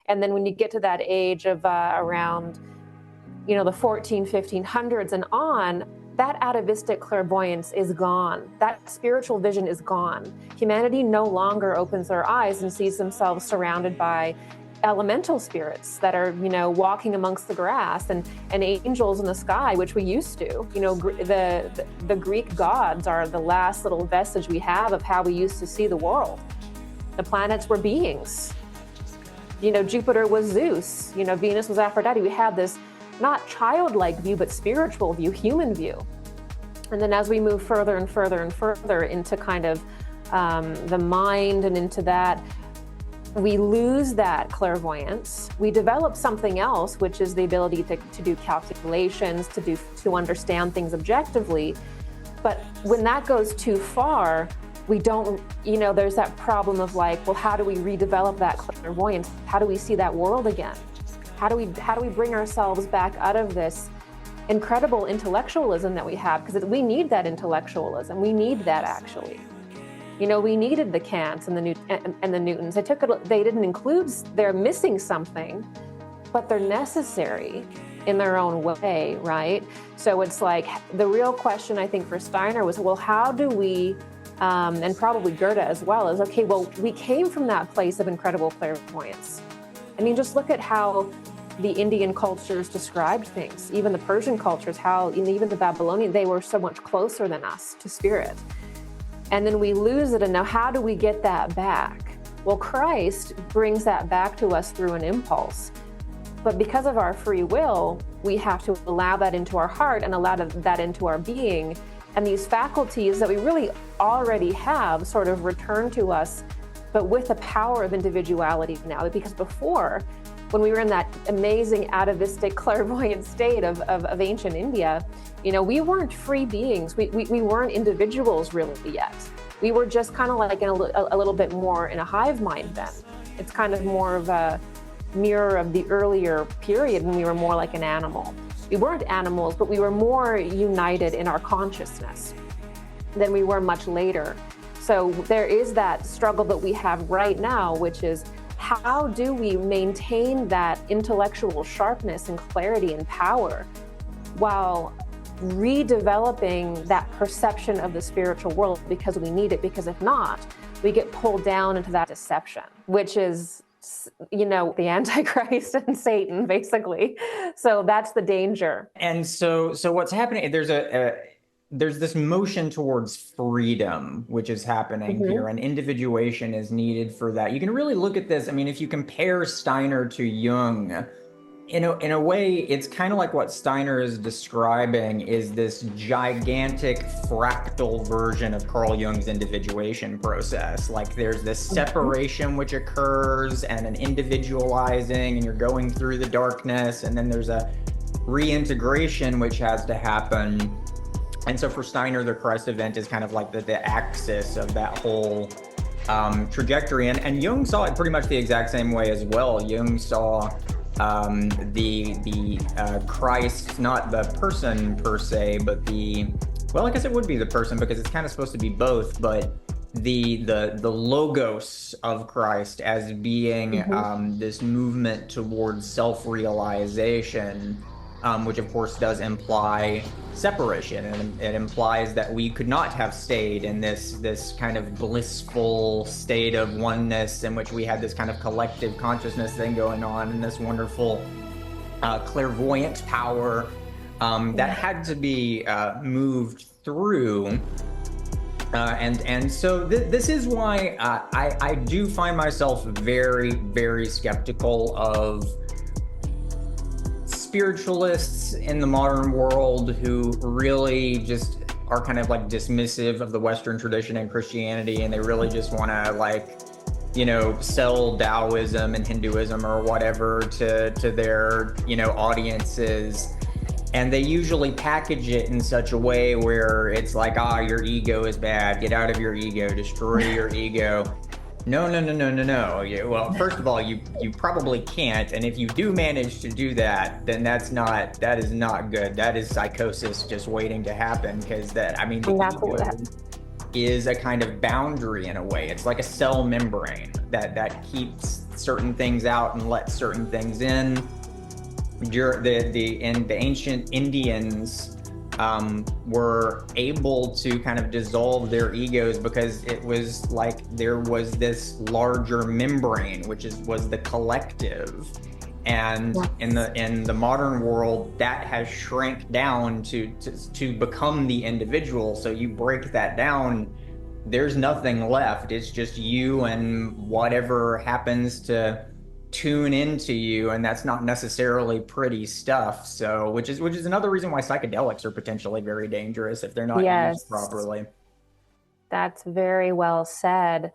And then when you get to that age of around, the 1500s and on, that atavistic clairvoyance is gone. That spiritual vision is gone. Humanity no longer opens their eyes and sees themselves surrounded by elemental spirits that are, walking amongst the grass and angels in the sky, which we used to. The Greek gods are the last little vestige we have of how we used to see the world. The planets were beings. Jupiter was Zeus. Venus was Aphrodite. We have this not childlike view, but spiritual view, human view. And then as we move further and further and further into kind of the mind and into that, we lose that clairvoyance. We develop something else, which is the ability to do calculations, to understand things objectively. But when that goes too far, we don't, there's that problem of like, well, how do we redevelop that clairvoyance? How do we see that world again? How do we bring ourselves back out of this incredible intellectualism that we have? Because we need that intellectualism. We need that, actually. We needed the Kants and the Newtons. They didn't include, they're missing something, but they're necessary in their own way, right? So it's like, the real question I think for Steiner was, well, how do we, and probably Goethe as well, is, okay, well, we came from that place of incredible clairvoyance. I mean, just look at how the Indian cultures described things, even the Persian cultures, how even the Babylonian, they were so much closer than us to spirit. And then we lose it, and now how do we get that back? Well, Christ brings that back to us through an impulse. But because of our free will, we have to allow that into our heart and allow that into our being. And these faculties that we really already have sort of return to us, but with the power of individuality now. Because before, when we were in that amazing atavistic clairvoyant state of ancient India, we weren't free beings. We weren't individuals really yet. We were just kind of like in a little bit more in a hive mind then. It's kind of more of a mirror of the earlier period when we were more like an animal. We weren't animals, but we were more united in our consciousness than we were much later. So there is that struggle that we have right now, which is, how do we maintain that intellectual sharpness and clarity and power while redeveloping that perception of the spiritual world, because we need it? Because if not, we get pulled down into that deception, which is, the Antichrist and Satan, basically. So that's the danger. And so what's happening, there's this motion towards freedom, which is happening here, and individuation is needed for that. You can really look at this. I mean, if you compare Steiner to Jung, in a way, it's kind of like what Steiner is describing is this gigantic fractal version of Carl Jung's individuation process. Like there's this separation which occurs and an individualizing, and you're going through the darkness, and then there's a reintegration which has to happen. And so for Steiner, the Christ event is kind of like the axis of that whole trajectory. And Jung saw it pretty much the exact same way as well. Jung saw the Christ, not the person per se, but well, I guess it would be the person, because it's kind of supposed to be both, but the logos of Christ as being this movement towards self-realization, which of course does imply separation, and it implies that we could not have stayed in this kind of blissful state of oneness in which we had this kind of collective consciousness thing going on, and this wonderful clairvoyant power that had to be moved through. And so this is why I do find myself very, very skeptical of spiritualists in the modern world who really just are kind of like dismissive of the Western tradition and Christianity, and they really just want to sell Taoism and Hinduism or whatever to their audiences. And they usually package it in such a way where it's like, your ego is bad, get out of your ego, destroy your ego. No. Well, first of all, you probably can't. And if you do manage to do that, then that is not good. That is psychosis just waiting to happen, because is a kind of boundary in a way. It's like a cell membrane that keeps certain things out and lets certain things in. The ancient Indians were able to kind of dissolve their egos because it was like there was this larger membrane, which was the collective. And in the modern world, that has shrank down to become the individual. So you break that down, there's nothing left. It's just you and whatever happens to tune into you, and that's not necessarily pretty stuff. So which is another reason why psychedelics are potentially very dangerous if they're not used properly. That's very well said.